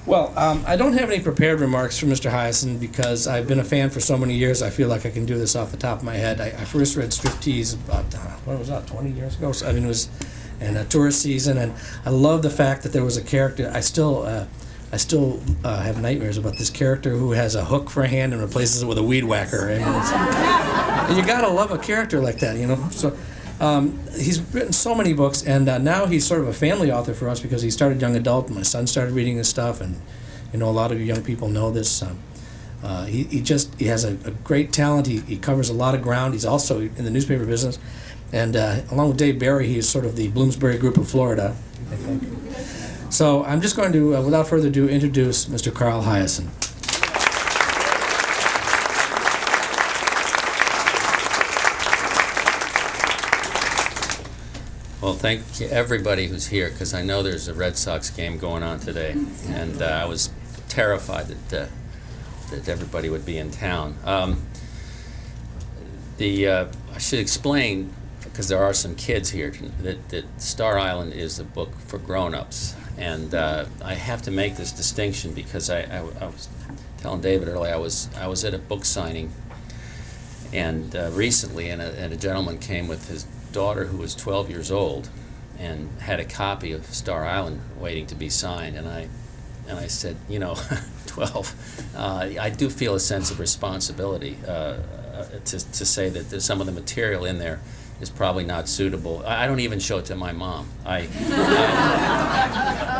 Well, I don't have any prepared remarks for Mr. Hiaasen because I've been a fan for so many years. I feel like I can do this off the top of my head. I first read Striptease about, what was that, 20 years ago? So, I mean, it was in a tourist season, and I love the fact that there was a character. I still have nightmares about this character who has a hook for a hand and replaces it with a weed whacker. I mean, and you gotta love a character like that, you know. So he's written so many books, and now he's sort of a family author for us because he started young adult. My son started reading his stuff, and you know a lot of you young people know this. He has a great talent. He covers a lot of ground. He's also in the newspaper business, and along with Dave Barry, he is sort of the Bloomsbury Group of Florida, I think. So I'm just going to, without further ado, introduce Mr. Carl Hiaasen. Well, thank you everybody who's here, because I know there's a Red Sox game going on today, and I was terrified that everybody would be in town. I should explain, because there are some kids here, that Star Island is a book for grown-ups, and I have to make this distinction because I was telling David earlier, I was at a book signing, and recently, and a gentleman came with his daughter who was 12 years old and had a copy of Star Island waiting to be signed, and I said, you know, 12, I do feel a sense of responsibility to say that some of the material in there is probably not suitable. I don't even show it to my mom.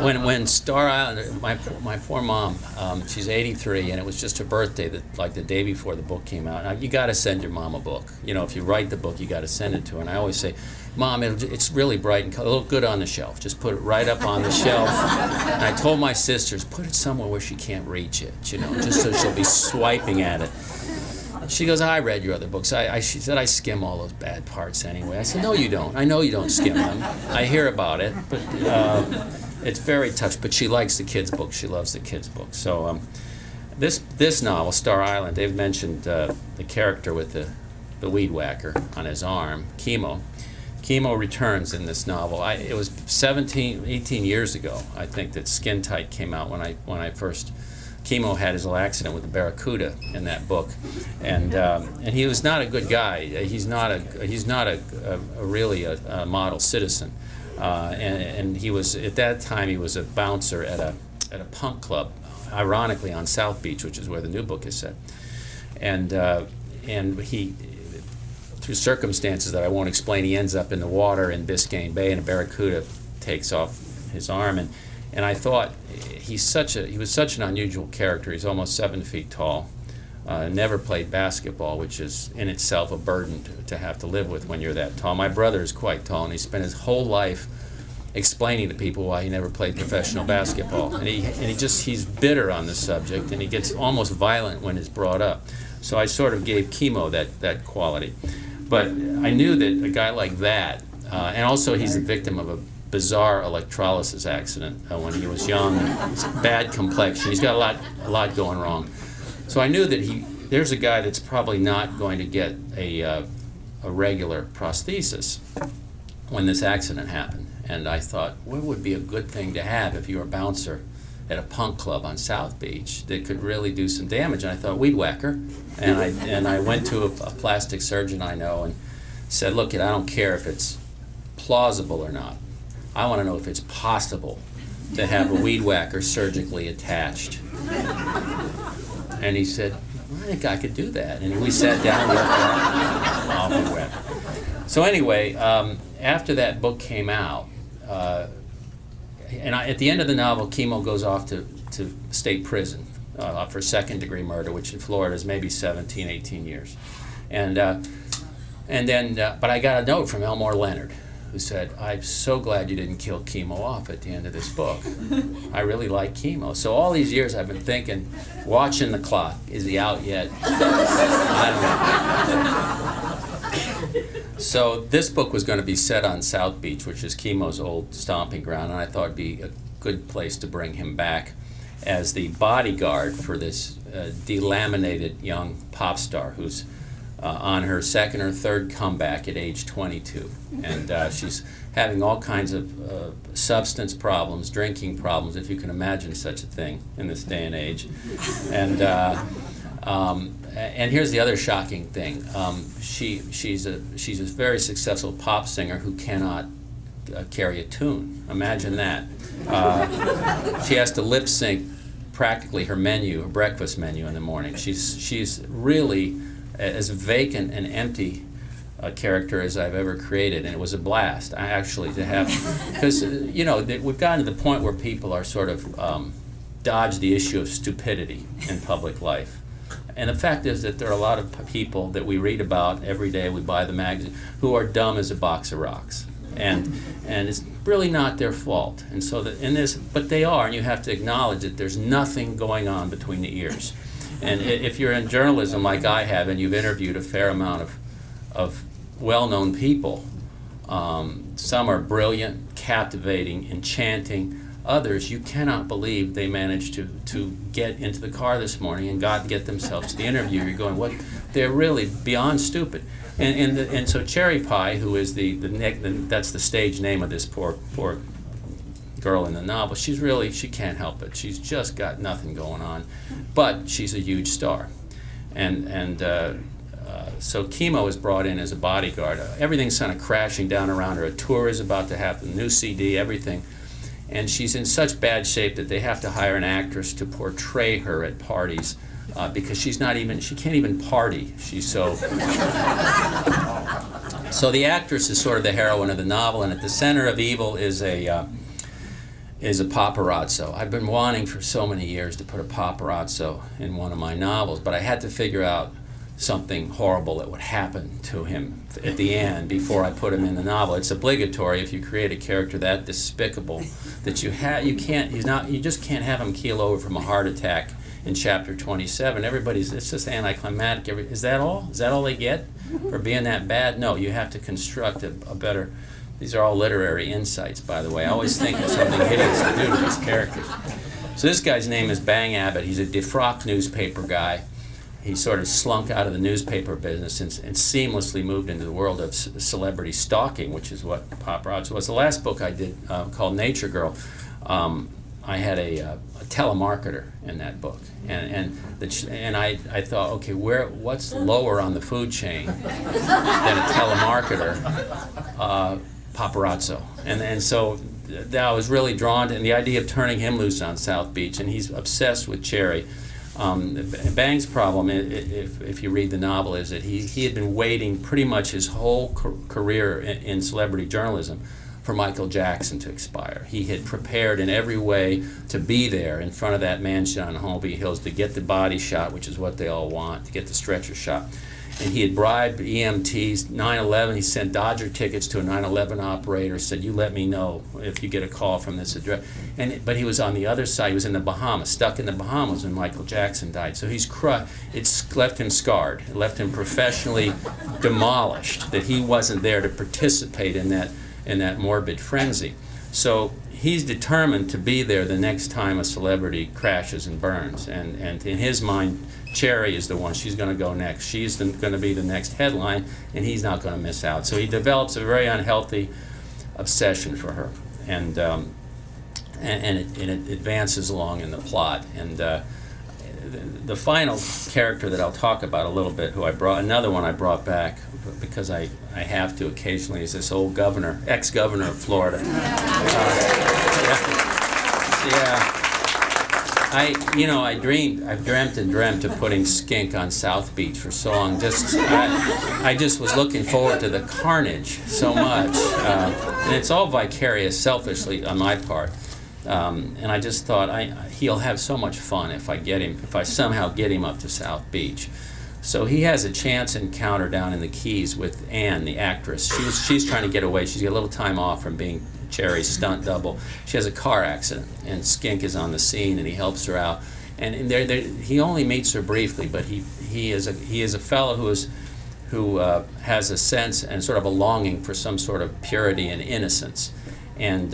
When Star Island, my poor mom, she's 83, and it was just her birthday, like the day before the book came out. Now, you got to send your mom a book. You know, if you write the book, you got to send it to her. And I always say, Mom, it's really bright and it'll look good on the shelf. Just put it right up on the shelf. And I told my sisters, put it somewhere where she can't reach it, you know, just so she'll be swiping at it. She goes, I read your other books. She said, I skim all those bad parts anyway. I said, no, you don't. I know you don't skim them. I hear about it, but it's very tough. But she likes the kids' books. She loves the kids' books. So this novel, Star Island, they've mentioned the character with the weed whacker on his arm, Chemo. Chemo returns in this novel. It was 18 years ago, I think, that Skin Tight came out when I first. Chemo had his little accident with the Barracuda in that book, and he was not a good guy. He's not really a model citizen, and he was at that time he was a bouncer at a punk club, ironically on South Beach, which is where the new book is set, and he, through circumstances that I won't explain, he ends up in the water in Biscayne Bay, and a Barracuda takes off his arm, and I thought he was such an unusual character. He's almost 7 feet tall, never played basketball, which is in itself a burden to have to live with when you're that tall. My brother is quite tall, and he spent his whole life explaining to people why he never played professional basketball. And he's bitter on the subject, and he gets almost violent when it's brought up. So I sort of gave Chemo that quality. But I knew that a guy like that, and also he's the victim of a bizarre electrolysis accident when he was young. Bad complexion. He's got a lot going wrong. So I knew that there's a guy that's probably not going to get a regular prosthesis when this accident happened. And I thought, what would be a good thing to have if you were a bouncer at a punk club on South Beach that could really do some damage? And I thought, weed whacker. And I went to a plastic surgeon I know and said, look, I don't care if it's plausible or not. I want to know if it's possible to have a weed whacker surgically attached. And he said, I think I could do that. And we sat down and worked off the web. So anyway, after that book came out, at the end of the novel, Chemo goes off to state prison for second-degree murder, which in Florida is maybe 17, 18 years. But I got a note from Elmore Leonard, who said, I'm so glad you didn't kill Chemo off at the end of this book. I really like Chemo. So all these years I've been thinking, watching the clock, is he out yet? I don't know. So this book was going to be set on South Beach, which is Chemo's old stomping ground, and I thought it'd be good place to bring him back as the bodyguard for this delaminated young pop star who's on her second or third comeback at age 22. And she's having all kinds of substance problems, drinking problems, if you can imagine such a thing in this day and age. And here's the other shocking thing. She's a very successful pop singer who cannot carry a tune. Imagine that. She has to lip sync practically her menu, her breakfast menu in the morning. She's really as vacant and empty a character as I've ever created, and it was a blast actually to have, because we've gotten to the point where people are sort of dodge the issue of stupidity in public life. And the fact is that there are a lot of people that we read about every day, we buy the magazine, who are dumb as a box of rocks. And it's really not their fault. And so but they are, and you have to acknowledge that there's nothing going on between the ears. And if you're in journalism like I have, and you've interviewed a fair amount of well-known people, some are brilliant, captivating, enchanting. Others, you cannot believe they managed to get into the car this morning and get themselves to the interview. You're going, what? They're really beyond stupid. And so Cherry Pie, who is that's the stage name of this poor girl in the novel, she can't help it. She's just got nothing going on, but she's a huge star. So Chemo is brought in as a bodyguard. Everything's kind of crashing down around her. A tour is about to happen, new CD, everything. And she's in such bad shape that they have to hire an actress to portray her at parties because she can't even party. She's so... So the actress is sort of the heroine of the novel, and at the center of evil is a paparazzo. I've been wanting for so many years to put a paparazzo in one of my novels, but I had to figure out something horrible that would happen to him at the end before I put him in the novel. It's obligatory if you create a character that despicable that you just can't have him keel over from a heart attack in chapter 27. It's just anticlimactic. Is that all? Is that all they get for being that bad? No, you have to construct a better. These are all literary insights, by the way. I always think of something hideous to do to these characters. So this guy's name is Bang Abbott. He's a defrocked newspaper guy. He sort of slunk out of the newspaper business and seamlessly moved into the world of celebrity stalking, which is what paparazzi was. The last book I did, called Nature Girl, I had a telemarketer in that book, and I thought, okay, what's lower on the food chain than a telemarketer? Paparazzo, and so I was really drawn to the idea of turning him loose on South Beach, and he's obsessed with Cherry. Bang's problem, if you read the novel, is that he had been waiting pretty much his whole career in celebrity journalism for Michael Jackson to expire. He had prepared in every way to be there in front of that mansion on Holmby Hills to get the body shot, which is what they all want, to get the stretcher shot. And he had bribed EMTs, 9/11, he sent Dodger tickets to a 9/11 operator, said, you let me know if you get a call from this address. But he was on the other side, he was in the Bahamas, stuck in the Bahamas when Michael Jackson died. So it's left him scarred, it left him professionally demolished, that he wasn't there to participate in that morbid frenzy. So he's determined to be there the next time a celebrity crashes and burns. And in his mind, Cherry is the one. She's going to go next. She's going to be the next headline, and he's not going to miss out. So he develops a very unhealthy obsession for her, and it advances along in the plot. And the final character that I'll talk about a little bit, another one I brought back because I have to occasionally, is this old ex-governor of Florida. I've dreamt and dreamt of putting skink on South Beach for so long. I just was looking forward to the carnage so much, and it's all vicarious, selfishly on my part. And I just thought he'll have so much fun if I somehow get him up to South Beach. So he has a chance encounter down in the Keys with Anne, the actress. She's trying to get away. She's got a little time off from being Cherry's stunt double. She has a car accident, and Skink is on the scene, and he helps her out. And he only meets her briefly, but he is a fellow who has a sense and sort of a longing for some sort of purity and innocence. and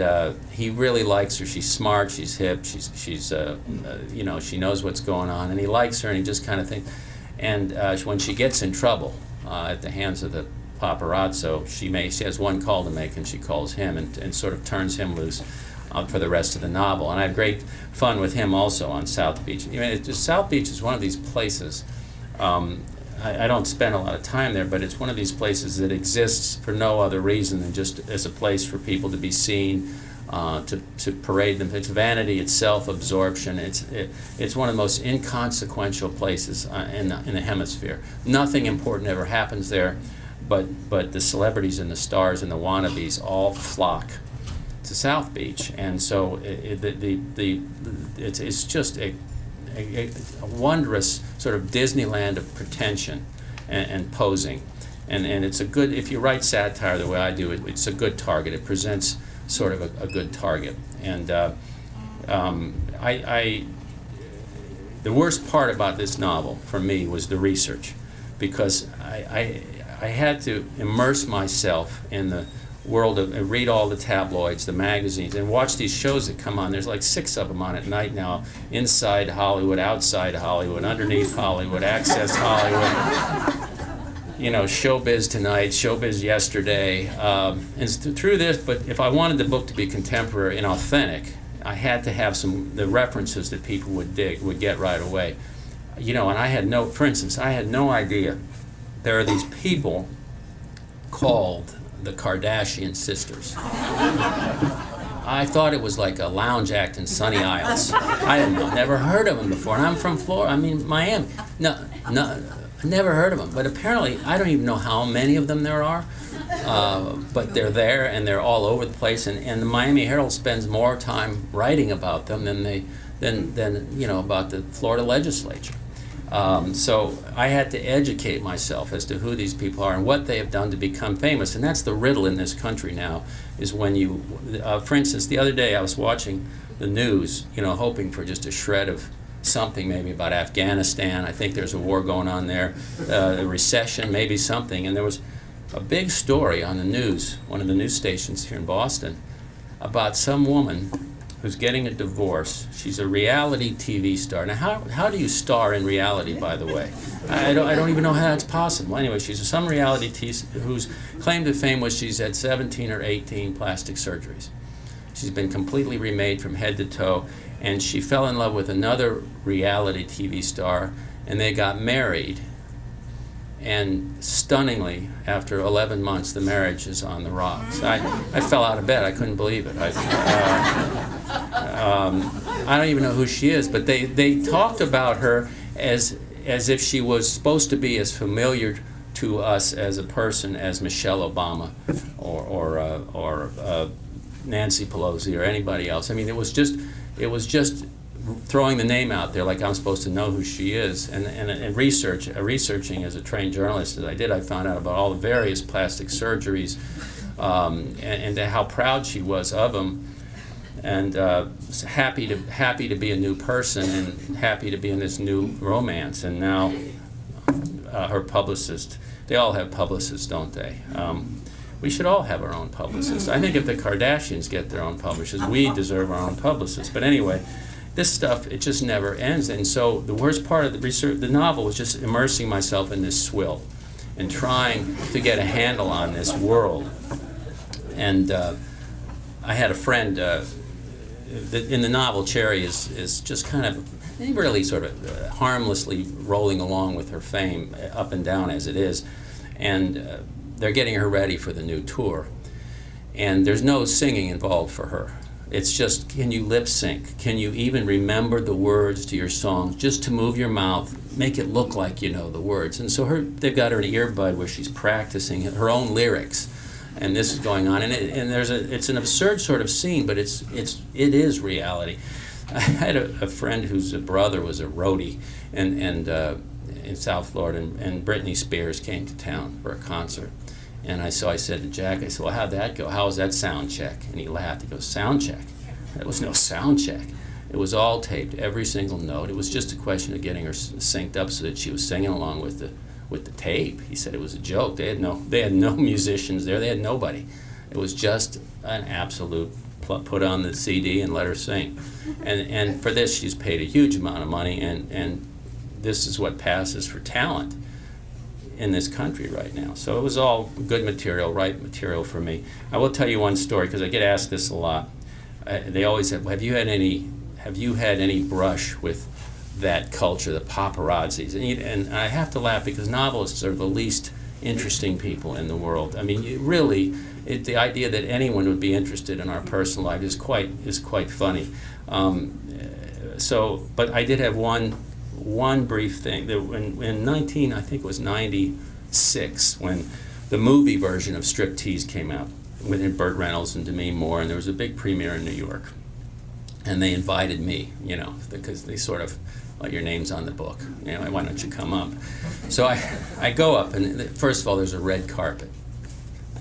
he really likes her. She's smart, she's hip, she's you know, she knows what's going on, and he likes her, and he just kind of thinks. And when she gets in trouble at the hands of the paparazzo, she has one call to make, and she calls him and sort of turns him loose for the rest of the novel. And I have great fun with him also on South Beach. I mean, South Beach is one of these places. I don't spend a lot of time there, but it's one of these places that exists for no other reason than just as a place for people to be seen, to parade them. It's vanity, it's self-absorption. It's one of the most inconsequential places in the hemisphere. Nothing important ever happens there, but the celebrities and the stars and the wannabes all flock to South Beach, and so it's just a wondrous sort of Disneyland of pretension and posing, and it's a good, if you write satire the way I do, it's a good target. It presents sort of a good target, and the worst part about this novel for me was the research, because I had to immerse myself in the world of, read all the tabloids, the magazines, and watch these shows that come on. There's like 6 of them on at night now. Inside Hollywood, Outside Hollywood, Underneath Hollywood, Access Hollywood, you know, Showbiz Tonight, Showbiz Yesterday. And through this, but if I wanted the book to be contemporary and authentic, I had to have the references that people would get right away. You know, and for instance, I had no idea there are these people called the Kardashian sisters. I thought it was like a lounge act in Sunny Isles. I had never heard of them before, and I'm from Florida. I mean, Miami. No, never heard of them. But apparently, I don't even know how many of them there are. But they're there, and they're all over the place. And the Miami Herald spends more time writing about them than you know, about the Florida legislature. So I had to educate myself as to who these people are and what they have done to become famous. And that's the riddle in this country now, is when you, for instance, the other day I was watching the news, you know, hoping for just a shred of something, maybe about Afghanistan. I think there's a war going on there, a recession, maybe something. And there was a big story on the news, one of the news stations here in Boston, about some woman who's getting a divorce. She's a reality TV star. Now, how do you star in reality, by the way? I don't even know how that's possible. Anyway, she's some reality whose claim to fame was she's had 17 or 18 plastic surgeries. She's been completely remade from head to toe, and she fell in love with another reality TV star, and they got married. And stunningly, after 11 months, the marriage is on the rocks. I fell out of bed. I couldn't believe it. I don't even know who she is, but they talked about her as if she was supposed to be as familiar to us as a person as Michelle Obama or Nancy Pelosi or anybody else. I mean, it was just throwing the name out there like I'm supposed to know who she is. And researching as a trained journalist as I did, I found out about all the various plastic surgeries and how proud she was of them, and happy to be a new person and happy to be in this new romance. And now her publicist, they all have publicists, don't they? We should all have our own publicists. I think if the Kardashians get their own publicists, we deserve our own publicists. But anyway, this stuff, it just never ends. And so the worst part of the novel was just immersing myself in this swill and trying to get a handle on this world. And I had a friend, in the novel, Cherry is just kind of really sort of harmlessly rolling along with her fame, up and down as it is. And they're getting her ready for the new tour. And there's no singing involved for her. It's just, can you lip sync? Can you even remember the words to your songs? Just to move your mouth, make it look like you know the words. And so they've got her an earbud where she's practicing her own lyrics, and this is going on. And it's an absurd sort of scene, but it is reality. I had a friend whose brother was a roadie, and in South Florida, and Britney Spears came to town for a concert. And I said to Jack, I said, well, how'd that go? How was that sound check? And he laughed. He goes, sound check? There was no sound check. It was all taped, every single note. It was just a question of getting her synced up so that she was singing along with the tape. He said it was a joke. They had no musicians there. They had nobody. It was just an absolute put on the CD and let her sing. And for this, she's paid a huge amount of money, and this is what passes for talent in this country right now. So it was all good material, right material for me. I will tell you one story, because I get asked this a lot. They always say, have you had any brush with that culture, the paparazzis? And I have to laugh, because novelists are the least interesting people in the world. I mean, the idea that anyone would be interested in our personal life is quite funny. But I did have one brief thing. In I think it was 96, when the movie version of Striptease came out, with Burt Reynolds and Demi Moore, and there was a big premiere in New York. And they invited me, because they sort of, well, your name's on the book, why don't you come up? So I go up, and first of all, there's a red carpet.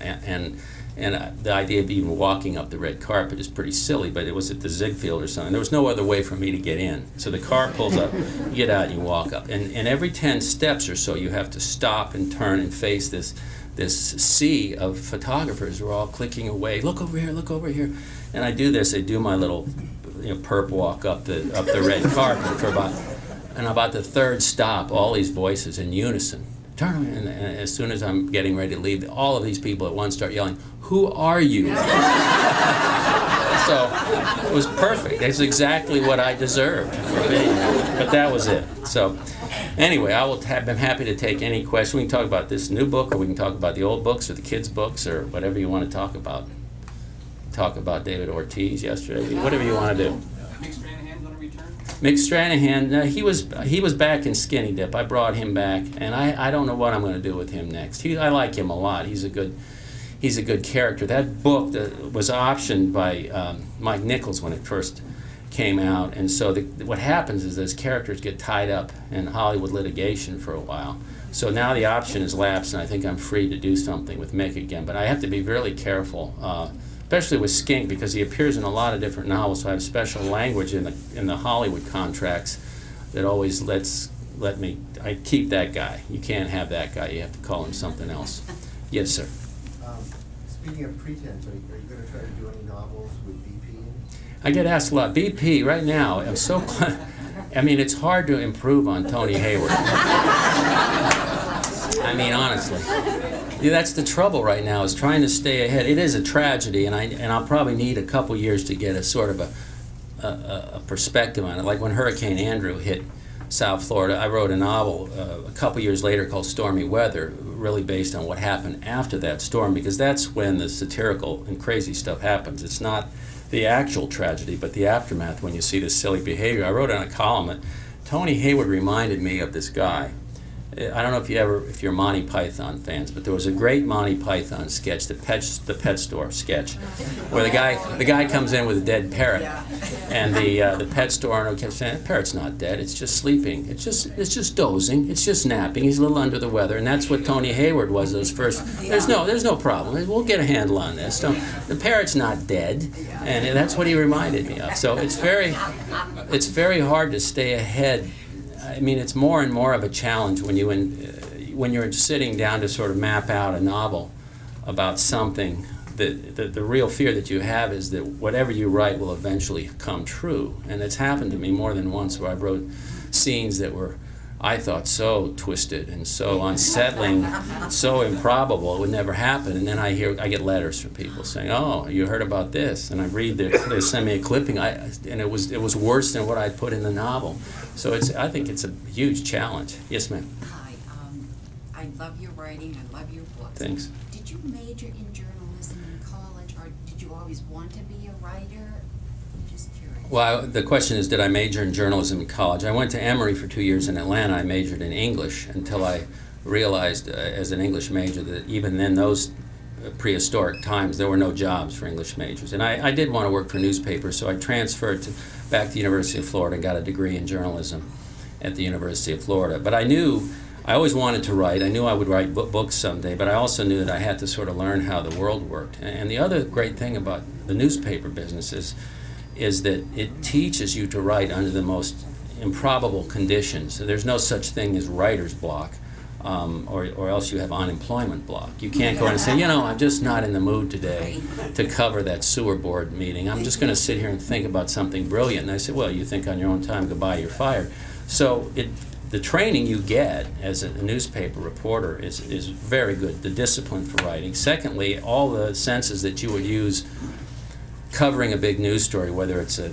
And the idea of even walking up the red carpet is pretty silly, but it was at the Ziegfeld or something. There was no other way for me to get in. So the car pulls up, you get out, and you walk up. And every 10 steps or so, you have to stop and turn and face this sea of photographers who are all clicking away. Look over here, look over here. And I do this. I do my little perp walk up the red carpet for about the third stop, all these voices in unison. Turn, and as soon as I'm getting ready to leave, all of these people at once start yelling, "Who are you?" So it was perfect. It's exactly what I deserved. But that was it. So anyway, I'm happy to take any question. We can talk about this new book, or we can talk about the old books, or the kids' books, or whatever you want to talk about. Talk about David Ortiz yesterday, whatever you want to do. Mick Stranahan going to return? Mick Stranahan, he was back in Skinny Dip. I brought him back, and I don't know what I'm going to do with him next. I like him a lot. He's a good character. That book that was optioned by Mike Nichols when it first came out, and so what happens is those characters get tied up in Hollywood litigation for a while. So now the option has lapsed, and I think I'm free to do something with Mick again. But I have to be really careful. Especially with Skink, because he appears in a lot of different novels, so I have special language in the Hollywood contracts that always let me. I keep that guy. You can't have that guy. You have to call him something else. Yes, sir. Speaking of pretense, are you going to try to do any novels with BP? I get asked a lot. BP right now. I'm so. I mean, it's hard to improve on Tony Hayward. I mean, honestly. Yeah, that's the trouble right now, is trying to stay ahead. It is a tragedy, and I'll probably need a couple years to get a sort of a perspective on it. Like when Hurricane Andrew hit South Florida, I wrote a novel a couple years later called Stormy Weather, really based on what happened after that storm, because that's when the satirical and crazy stuff happens. It's not the actual tragedy, but the aftermath when you see this silly behavior. I wrote in a column that Tony Hayward reminded me of this guy. I don't know if you're Monty Python fans, but there was a great Monty Python sketch, the pet store sketch, where the guy comes in with a dead parrot, and the pet store owner kept saying, "The parrot's not dead. It's just sleeping. It's just dozing. It's just napping. He's a little under the weather." And that's what Tony Hayward was those first. There's no problem. We'll get a handle on this. The parrot's not dead, and that's what he reminded me of. So it's very hard to stay ahead. I mean, it's more and more of a challenge when you're sitting down to sort of map out a novel about something. The real fear that you have is that whatever you write will eventually come true. And it's happened to me more than once, where I wrote scenes that were, I thought, so twisted and so unsettling, so improbable it would never happen. And then I get letters from people saying, "Oh, you heard about this?" And I read they send me a clipping, and it was worse than what I'd put in the novel. So I think it's a huge challenge. Yes, ma'am. Hi, I love your writing. I love your books. Thanks. Did you major in journalism in college, or did you always want to be a writer? I'm just curious. Well, the question is, did I major in journalism in college? I went to Emory for 2 years in Atlanta. I majored in English until I realized, as an English major, that even in those prehistoric times, there were no jobs for English majors. And I did want to work for newspapers, so I transferred back to the University of Florida and got a degree in journalism at the University of Florida. But I always wanted to write. I knew I would write books someday, but I also knew that I had to sort of learn how the world worked. And the other great thing about the newspaper business is that it teaches you to write under the most improbable conditions. So there's no such thing as writer's block. or else you have unemployment block. You can't go in and say, you know, I'm just not in the mood today to cover that sewer board meeting. I'm just going to sit here and think about something brilliant. And I said, well, you think on your own time, goodbye, you're fired. So the training you get as a newspaper reporter is very good, the discipline for writing. Secondly, all the senses that you would use covering a big news story, whether it's a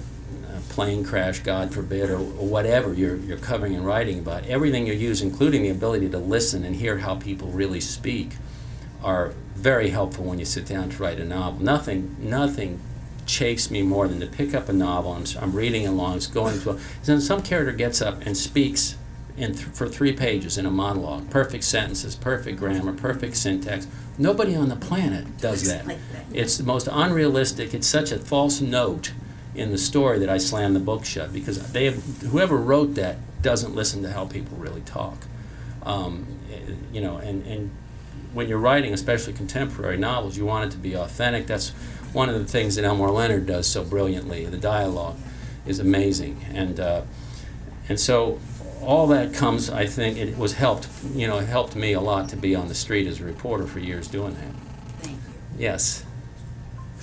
plane crash, God forbid, or whatever you're covering and writing about, everything you use, including the ability to listen and hear how people really speak, are very helpful when you sit down to write a novel. Nothing chafes me more than to pick up a novel, I'm reading along, it's going to, then some character gets up and speaks for 3 pages in a monologue, perfect sentences, perfect grammar, perfect syntax. Nobody on the planet does that. It's the most unrealistic, it's such a false note in the story that I slam the book shut, because whoever wrote that doesn't listen to how people really talk. You know, and when you're writing, especially contemporary novels, you want it to be authentic. That's one of the things that Elmore Leonard does so brilliantly. The dialogue is amazing, and so all that comes, I think, it helped me a lot to be on the street as a reporter for years doing that. Thank you. Yes.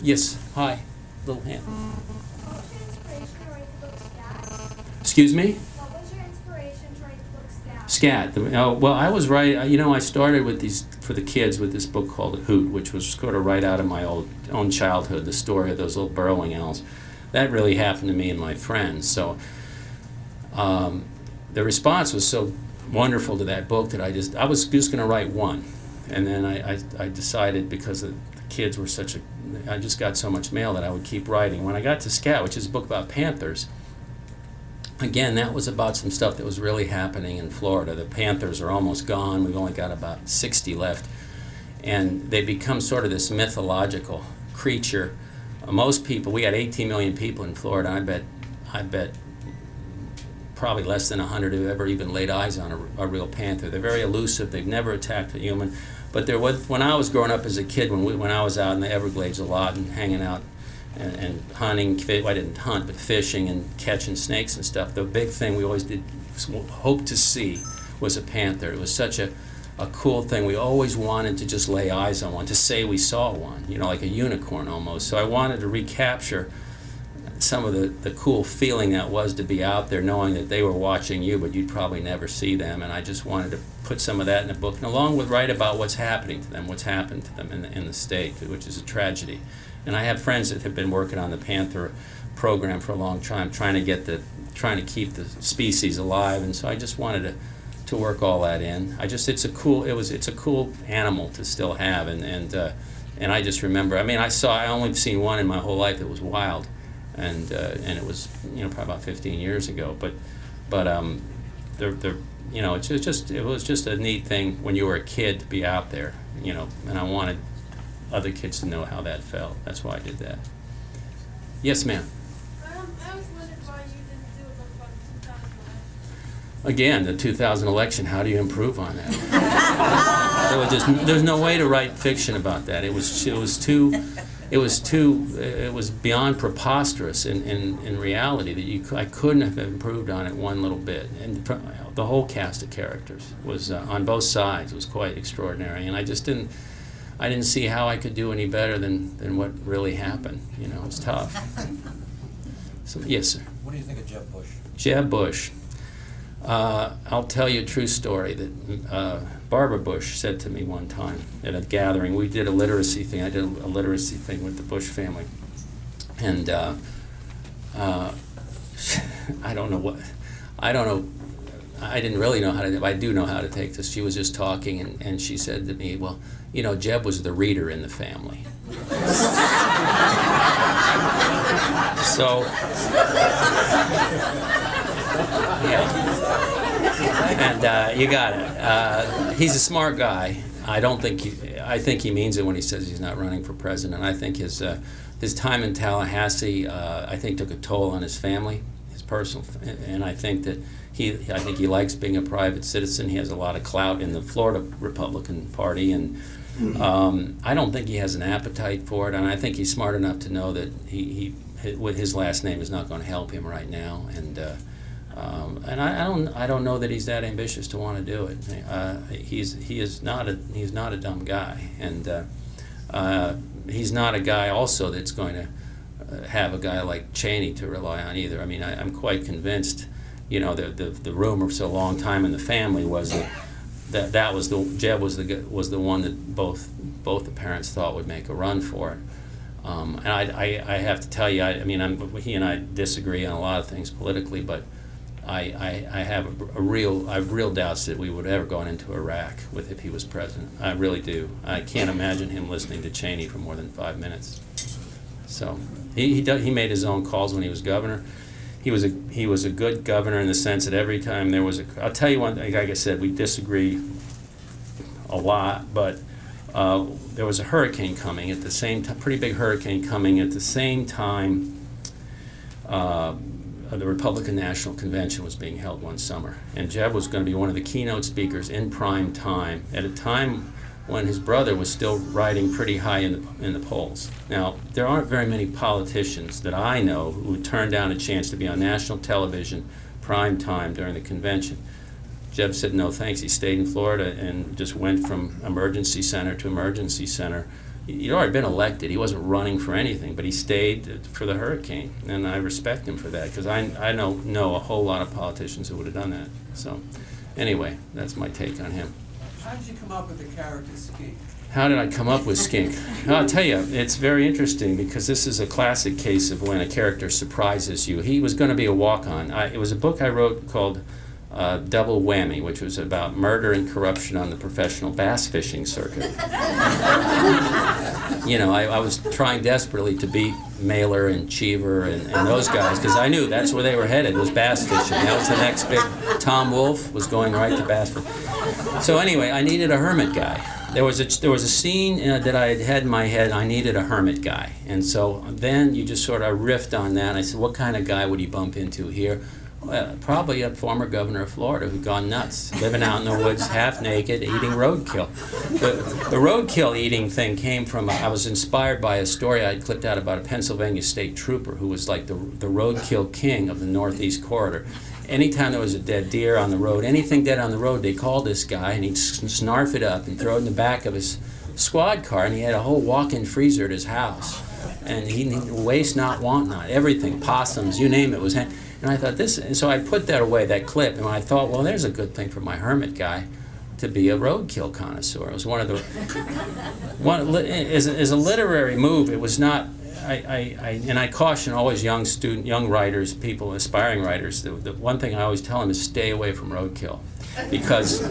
Yes. Hi. Little hand. What was your inspiration to write the book Scat? Excuse me? What was your inspiration to write the book Scat? Scat. Well, I was right. You know, I started with these for the kids with this book called Hoot, which was sort of right out of my own childhood. The story of those little burrowing owls. That really happened to me and my friends. So the response was so wonderful to that book that I was just going to write one, and then I decided, because the kids were I just got so much mail that I would keep writing. When I got to Scat, which is a book about panthers, again, that was about some stuff that was really happening in Florida. The panthers are almost gone. We've only got about 60 left. And they become sort of this mythological creature. Most people, we got 18 million people in Florida. I bet probably less than 100 have ever even laid eyes on a real panther. They're very elusive. They've never attacked a human. But when I was growing up as a kid, when I was out in the Everglades a lot and hanging out and hunting, well, I didn't hunt, but fishing and catching snakes and stuff, the big thing we always did hope to see was a panther. It was such a cool thing. We always wanted to just lay eyes on one, to say we saw one, you know, like a unicorn almost. So I wanted to recapture some of the cool feeling that was to be out there knowing that they were watching you, but you'd probably never see them. And I just wanted to put some of that in a book, and along with write about what's happening to them, what's happened to them in the state, which is a tragedy. And I have friends that have been working on the panther program for a long time, trying to keep the species alive, and so I just wanted to work all that in. It's a cool animal to still have, and I just remember, I mean, I only seen one in my whole life that was wild, and it was, you know, probably about 15 years ago, but they're you know, it was just a neat thing when you were a kid to be out there, you know, and I wanted other kids to know how that felt. That's why I did that. Yes, ma'am. I always wondered why you didn't do a book about the 2011. Again, the 2000 election, how do you improve on that? There's no way to write fiction about that. It was beyond preposterous in reality that I couldn't have improved on it one little bit. And the whole cast of characters was on both sides was quite extraordinary, and I didn't see how I could do any better than what really happened. You know, it was tough. So, yes, sir. What do you think of Jeb Bush? Jeb Bush. I'll tell you a true story that Barbara Bush said to me one time at a gathering. We did a literacy thing. I did a literacy thing with the Bush family. And I didn't really know how to, but I do know how to take this. She was just talking, and she said to me, well, you know, Jeb was the reader in the family. So, yeah. And you got it. He's a smart guy. I think he means it when he says he's not running for president. I think his time in Tallahassee, I think, took a toll on his family, his personal, and I think that I think he likes being a private citizen. He has a lot of clout in the Florida Republican Party, and I don't think he has an appetite for it. And I think he's smart enough to know that his last name is not going to help him right now. And And I don't know that he's that ambitious to want to do it. He's not a dumb guy, and he's not a guy also that's going to have a guy like Cheney to rely on either. I mean, I'm quite convinced. You know, the rumor for so long time in the family was that Jeb was the one that both the parents thought would make a run for it. And I have to tell you, I mean, he and I disagree on a lot of things politically, but I have real doubts that we would have ever gone into Iraq if he was president. I really do. I can't imagine him listening to Cheney for more than 5 minutes. So he made his own calls when he was governor. He was a good governor in the sense that every time there was I'll tell you one thing. Like I said, we disagree a lot, but there was a hurricane coming at the same time, pretty big hurricane coming at the same time. The Republican National Convention was being held one summer, and Jeb was going to be one of the keynote speakers in prime time at a time when his brother was still riding pretty high in the polls. Now, there aren't very many politicians that I know who would turn down a chance to be on national television prime time during the convention. Jeb said no thanks. He stayed in Florida and just went from emergency center to emergency center. He'd already been elected. He wasn't running for anything, but he stayed for the hurricane, and I respect him for that because I know a whole lot of politicians who would have done that. So anyway, that's my take on him. How did you come up with the character Skink? How did I come up with Skink? I'll tell you, it's very interesting because this is a classic case of when a character surprises you. He was going to be a walk-on. It was a book I wrote called Double Whammy, which was about murder and corruption on the professional bass fishing circuit. You know, I was trying desperately to beat Mailer and Cheever and those guys because I knew that's where they were headed, was bass fishing. That was the next big. Tom Wolfe was going right to bass fishing. So anyway, I needed a hermit guy. There was a scene that I had in my head. I needed a hermit guy, and so then you just sort of riffed on that. And I said, what kind of guy would he bump into here? Probably a former governor of Florida who'd gone nuts, living out in the woods, half naked, eating roadkill. The roadkill eating thing came from, I was inspired by a story I'd clipped out about a Pennsylvania state trooper who was like the roadkill king of the Northeast Corridor. Anytime there was a dead deer on the road, anything dead on the road, they called this guy and he'd snarf it up and throw it in the back of his squad car, and he had a whole walk-in freezer at his house. And he waste not, want not, everything, possums, you name it was. And I thought and so I put that away, that clip, and I thought, well, there's a good thing for my hermit guy to be a roadkill connoisseur. It was one of the, as a literary move, it was not, and I caution always young writers, people, aspiring writers, the one thing I always tell them is stay away from roadkill. Because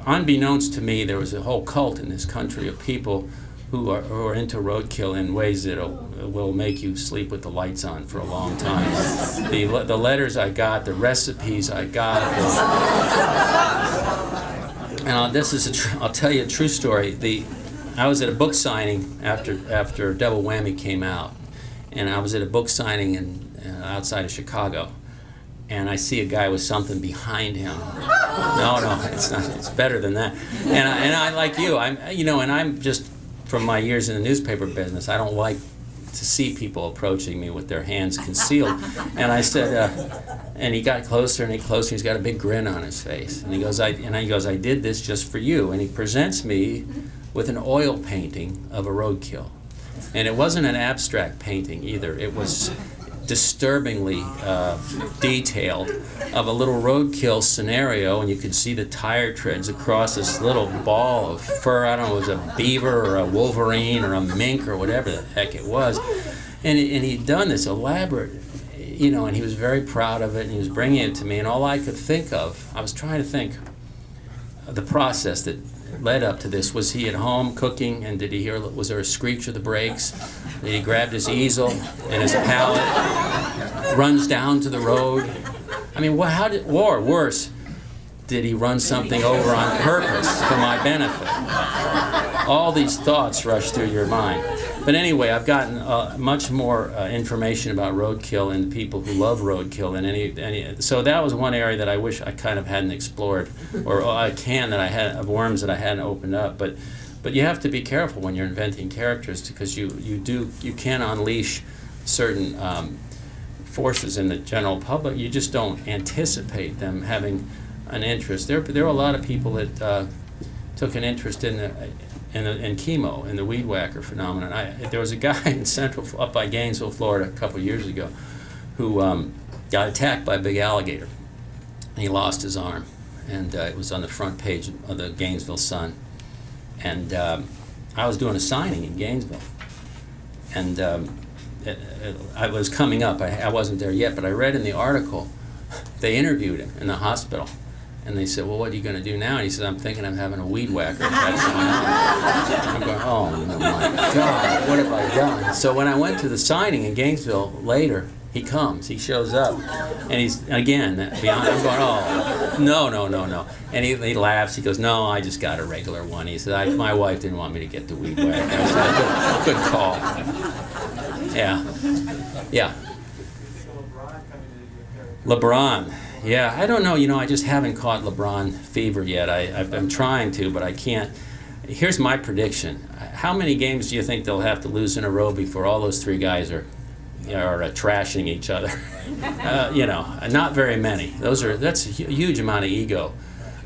unbeknownst to me, there was a whole cult in this country of people who are into roadkill in ways that will make you sleep with the lights on for a long time. The letters I got, the recipes I got. And I'll tell you a true story. I was at a book signing after Double Whammy came out, and I was at a book signing outside of Chicago, and I see a guy with something behind him. No, it's not. It's better than that. And I like you. I'm just. From my years in the newspaper business, I don't like to see people approaching me with their hands concealed. And I said, and he got closer and he's got a big grin on his face. And he goes, I did this just for you. And he presents me with an oil painting of a roadkill. And it wasn't an abstract painting either. It was disturbingly detailed of a little roadkill scenario, and you could see the tire treads across this little ball of fur. I don't know, it was a beaver or a wolverine or a mink or whatever the heck it was. And he'd done this elaborate, and he was very proud of it, and he was bringing it to me, and all I could think of, I was trying to think of the process that led up to this. Was he at home cooking, and was there a screech of the brakes? He grabbed his easel and his pallet, runs down to the road. I mean, or worse, did he run something over on purpose for my benefit? All these thoughts rush through your mind. But anyway, I've gotten much more information about roadkill and people who love roadkill than any. So that was one area that I wish I kind of hadn't explored, or a can that I had of worms that I hadn't opened up. But you have to be careful when you're inventing characters, because you can unleash certain forces in the general public, you just don't anticipate them having an interest. There were a lot of people that took an interest in chemo, in the weed whacker phenomenon. There was a guy in up by Gainesville, Florida, a couple of years ago, who got attacked by a big alligator. And he lost his arm, and it was on the front page of the Gainesville Sun. And I was doing a signing in Gainesville, and I was coming up. I wasn't there yet, but I read in the article they interviewed him in the hospital. And they said, well, what are you going to do now? And he said, I'm thinking I'm having a weed whacker attack on my arm. I'm going, oh, my God, what have I done? So when I went to the signing in Gainesville later, he comes, he shows up, and he's, again, beyond, I'm going, oh, no. And he laughs, he goes, no, I just got a regular one. He said, my wife didn't want me to get the weed whacker. I said, good call. Yeah. LeBron. Yeah, I don't know, I just haven't caught LeBron fever yet. I've been trying to, but I can't. Here's my prediction. How many games do you think they'll have to lose in a row before all those three guys are trashing each other? Not very many. That's a huge amount of ego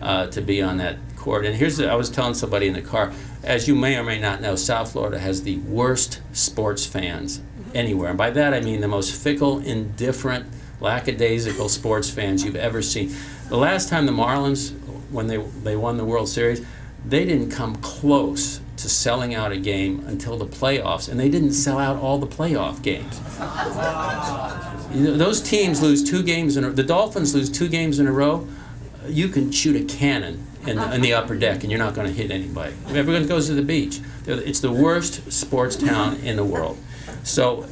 to be on that court. And I was telling somebody in the car, as you may or may not know, South Florida has the worst sports fans anywhere. And by that I mean the most fickle, indifferent, lackadaisical sports fans you've ever seen. The last time the Marlins, when they won the World Series, they didn't come close to selling out a game until the playoffs, and they didn't sell out all the playoff games. Those teams lose 2 games the Dolphins lose 2 games in a row. You can shoot a cannon in the upper deck, and you're not going to hit anybody. Everyone goes to the beach. It's the worst sports town in the world. So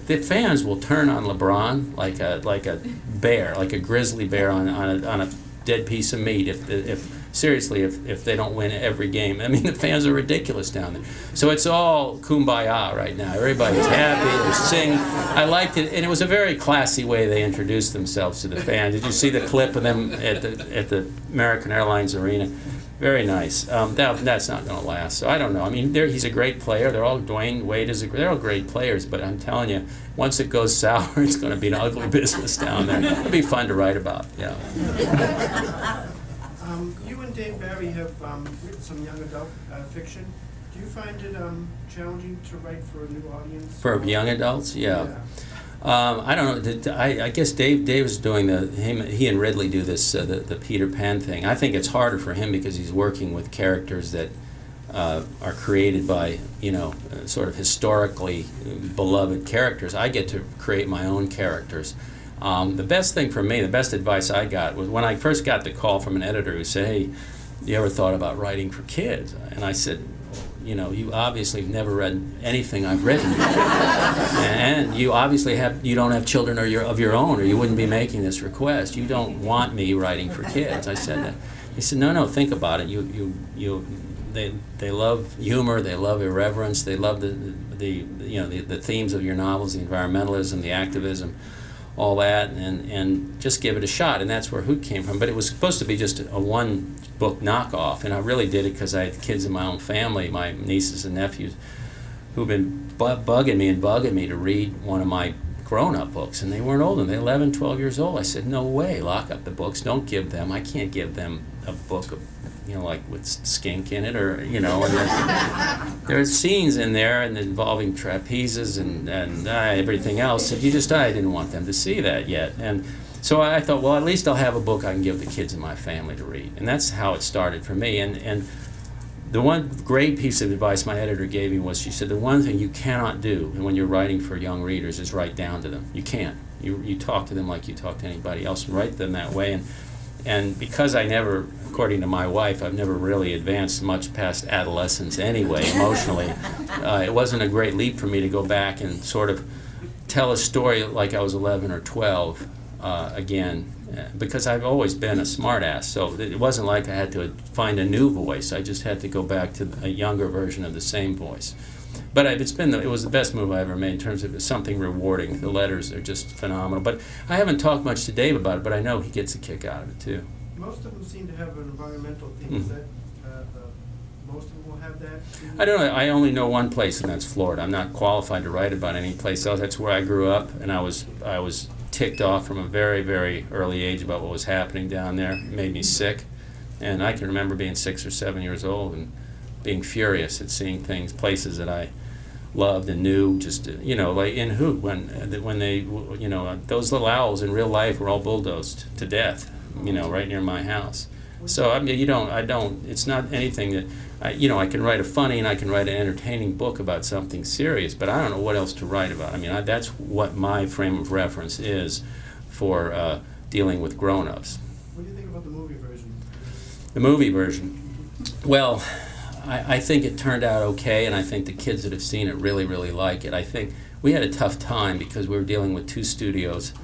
the fans will turn on LeBron like a bear, like a grizzly bear on a dead piece of meat if they don't win every game. I mean, the fans are ridiculous down there. So it's all kumbaya right now. Everybody's happy, they're singing. I liked it, and it was a very classy way they introduced themselves to the fans. Did you see the clip of them at the American Airlines Arena? Very nice. That's not going to last. So I don't know. I mean, he's a great player. Dwayne Wade they're all great players. But I'm telling you, once it goes sour, it's going to be an ugly business down there. It'll be fun to write about. Yeah. You and Dave Barry have written some young adult fiction. Do you find it challenging to write for a new audience? For young adults, yeah. I don't know. I guess Dave is doing he and Ridley do this the Peter Pan thing. I think it's harder for him because he's working with characters that are created by sort of historically beloved characters. I get to create my own characters. The best thing for me, the best advice I got was when I first got the call from an editor who said, "Hey, you ever thought about writing for kids?" And I said, you obviously have never read anything I've written, and you obviously you don't have children of your own, or you wouldn't be making this request. You don't want me writing for kids. I said that. He said, No, think about it. They love humor, they love irreverence, they love the themes of your novels, the environmentalism, the activism, all that, and just give it a shot. And that's where Hoot came from. But it was supposed to be just a one-book knockoff, and I really did it because I had kids in my own family, my nieces and nephews, who've been bugging me to read one of my grown-up books, and they weren't old, and they're 11, 12 years old. I said, no way, lock up the books, don't give them, I can't give them a book of, like with skink in it, or, and there's scenes in there and involving trapezes and everything else, and I didn't want them to see that yet. And so I thought, well, at least I'll have a book I can give the kids in my family to read. And that's how it started for me. And the one great piece of advice my editor gave me was, she said, the one thing you cannot do when you're writing for young readers is write down to them. You can't. You talk to them like you talk to anybody else, and write them that way. And because I never, according to my wife, I've never really advanced much past adolescence anyway, emotionally, it wasn't a great leap for me to go back and sort of tell a story like I was 11 or 12 again, because I've always been a smartass. So it wasn't like I had to find a new voice. I just had to go back to a younger version of the same voice. But it was the best move I ever made in terms of something rewarding. The letters are just phenomenal. But I haven't talked much to Dave about it, but I know he gets a kick out of it too. Most of them seem to have an environmental theme. Is that most of them will have that? I don't know. I only know one place, and that's Florida. I'm not qualified to write about any place else. That's where I grew up, and I was ticked off from a very, very early age about what was happening down there. It made me sick. And I can remember being 6 or 7 years old and being furious at seeing things, places that I loved and knew, just, you know, like in Hoot, when they, you know, those little owls in real life were all bulldozed to death, you know, right near my house. So, I mean, it's not anything that, you know, I can write a funny and I can write an entertaining book about something serious, but I don't know what else to write about. I mean, that's what my frame of reference is for dealing with grown-ups. What do you think about the movie version? The movie version. Well, I think it turned out okay, and I think the kids that have seen it really, really like it. I think we had a tough time because we were dealing with 2 studios,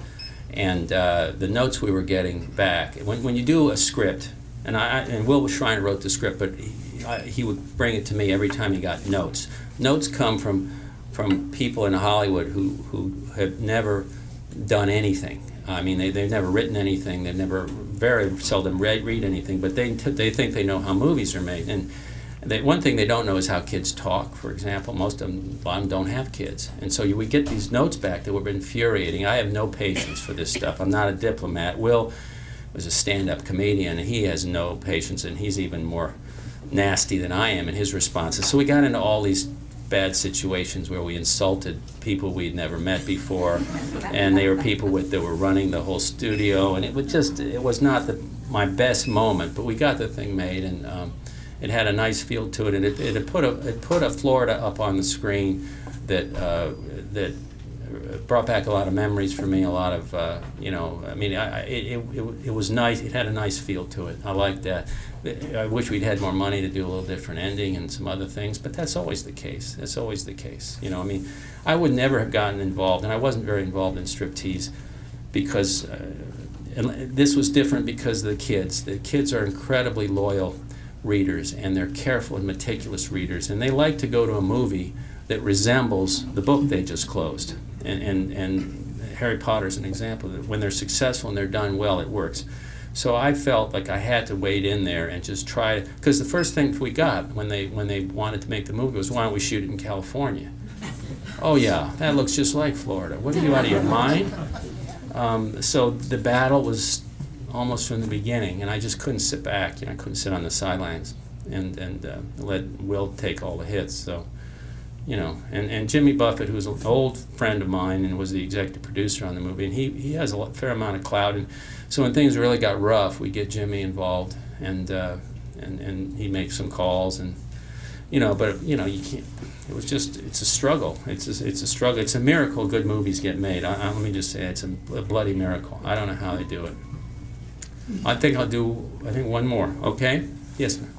and the notes we were getting back. When you do a script, and Will Schreiner wrote the script, but he would bring it to me every time he got notes. Notes come from people in Hollywood who have never done anything. I mean, they've never written anything. They've never, very seldom read anything, but they think they know how movies are made. And one thing they don't know is how kids talk, for example. Most of them, a lot of them don't have kids. And so we get these notes back that were infuriating. I have no patience for this stuff. I'm not a diplomat. Will was a stand-up comedian, and he has no patience, and he's even more nasty than I am in his responses. So we got into all these bad situations where we insulted people we'd never met before, and they were people that were running the whole studio, and it was not my best moment, but we got the thing made, and it had a nice feel to it, and it put a Florida up on the screen that brought back a lot of memories for me. A lot of you know, I mean, it was nice. It had a nice feel to it. I liked that. I wish we'd had more money to do a little different ending and some other things, but that's always the case. That's always the case. You know, I mean, I would never have gotten involved, and I wasn't very involved in striptease because and this was different because of the kids. The kids are incredibly loyal readers, and they're careful and meticulous readers, and they like to go to a movie that resembles the book they just closed. And Harry Potter's an example that when they're successful and they're done well, it works. So I felt like I had to wade in there and just try, because the first thing we got when they wanted to make the movie was, why don't we shoot it in California? Oh yeah, that looks just like Florida. What are you, out of your mind? So the battle was almost from the beginning, and I just couldn't sit back. You know, I couldn't sit on the sidelines and let Will take all the hits. So, you know, and Jimmy Buffett, who's an old friend of mine and was the executive producer on the movie, and he has a fair amount of clout. And so when things really got rough, we get Jimmy involved, and he makes some calls, and you know, but you know, you can't. It was just, it's a struggle. It's a struggle. It's a miracle good movies get made. Let me just say, it's a bloody miracle. I don't know how they do it. I think I'll do one more. Okay? Yes, ma'am.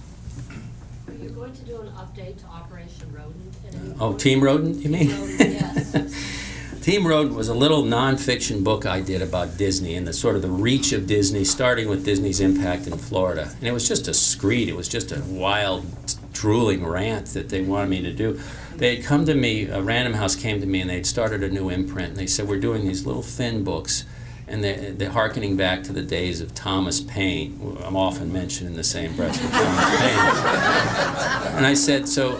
Are you going to do an update to Operation Rodent? at any Oh, point? Team Rodent, you mean? Team Rodent, yes. Team Rodent was a little nonfiction book I did about Disney and the sort of the reach of Disney, starting with Disney's impact in Florida. And it was just a screed. It was just a wild, drooling rant that they wanted me to do. They had come to me, Random House came to me, and they'd started a new imprint. And they said, we're doing these little thin books, and they're hearkening back to the days of Thomas Paine. I'm often mentioned in the same breath with Thomas Paine. And I said, so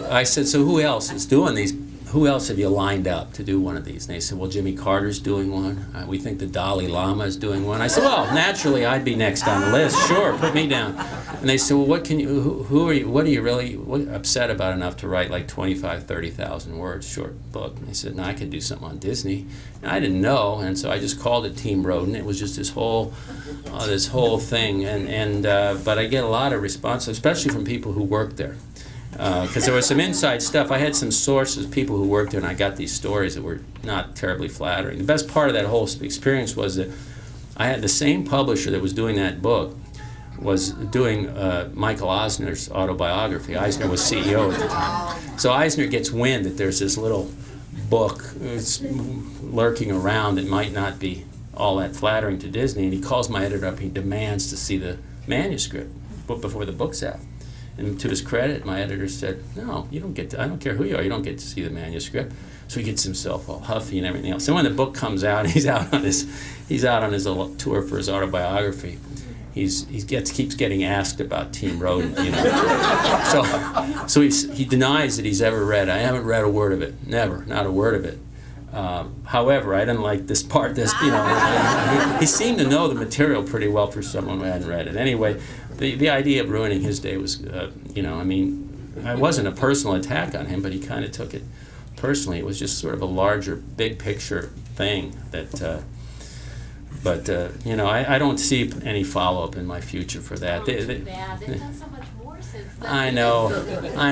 who else is doing these? Who else have you lined up to do one of these? And they said, well, Jimmy Carter's doing one. We think the Dalai Lama is doing one. I said, well, naturally, I'd be next on the list. Sure, put me down. And they said, well, what are you really upset about enough to write like 25, 30,000 words short book? And they said, no, I could do something on Disney. And I didn't know, and so I just called it Team Rodent. It was just this whole thing. But I get a lot of response, especially from people who work there. Because there was some inside stuff. I had some sources, people who worked there, and I got these stories that were not terribly flattering. The best part of that whole experience was that I had the same publisher that was doing that book was doing Michael Eisner's autobiography. Eisner was CEO at the time. So Eisner gets wind that there's this little book lurking around that might not be all that flattering to Disney, and he calls my editor up and he demands to see the manuscript before the book's out. And to his credit, my editor said, no, you don't get to, I don't care who you are, you don't get to see the manuscript. So he gets himself all huffy and everything else. And when the book comes out, he's out on his tour for his autobiography. He keeps getting asked about Team Rodent, you know. So he denies that he's ever read. I haven't read a word of it, never, not a word of it. However, I didn't like this part. He seemed to know the material pretty well for someone who hadn't read it. Anyway, the idea of ruining his day was, it wasn't a personal attack on him, but he kind of took it personally. It was just sort of a larger, big picture thing that. I don't see any follow-up in my future for that. Too bad. They've done so much more since then. I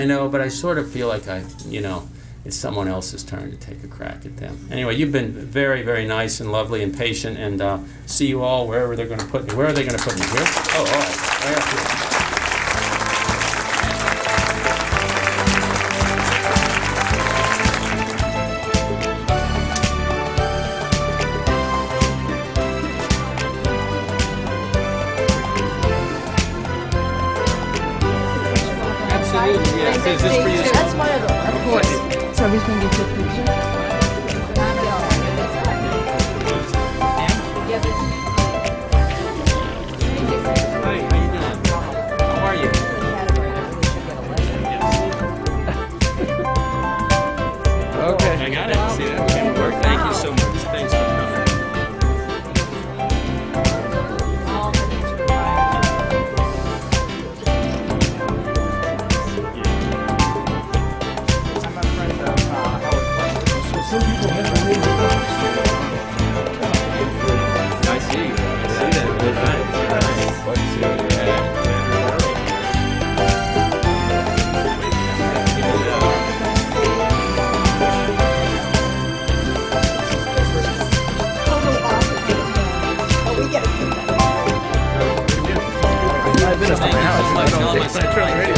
know, but I sort of feel like it's someone else's turn to take a crack at them. Anyway, you've been very, very nice and lovely and patient, and see you all wherever they're going to put me. Where are they going to put me? Here? Oh, all right. Right up here. Absolutely, yes. Is this for you? That's one of them, of course. So he's going to get your picture? Hi, how you doing? How are you? Okay. I got it. See that? Okay, work. Thank you so much. Thanks for coming. I see. I see that. Good night. Let's see what you're at. I've been up to my house. I don't think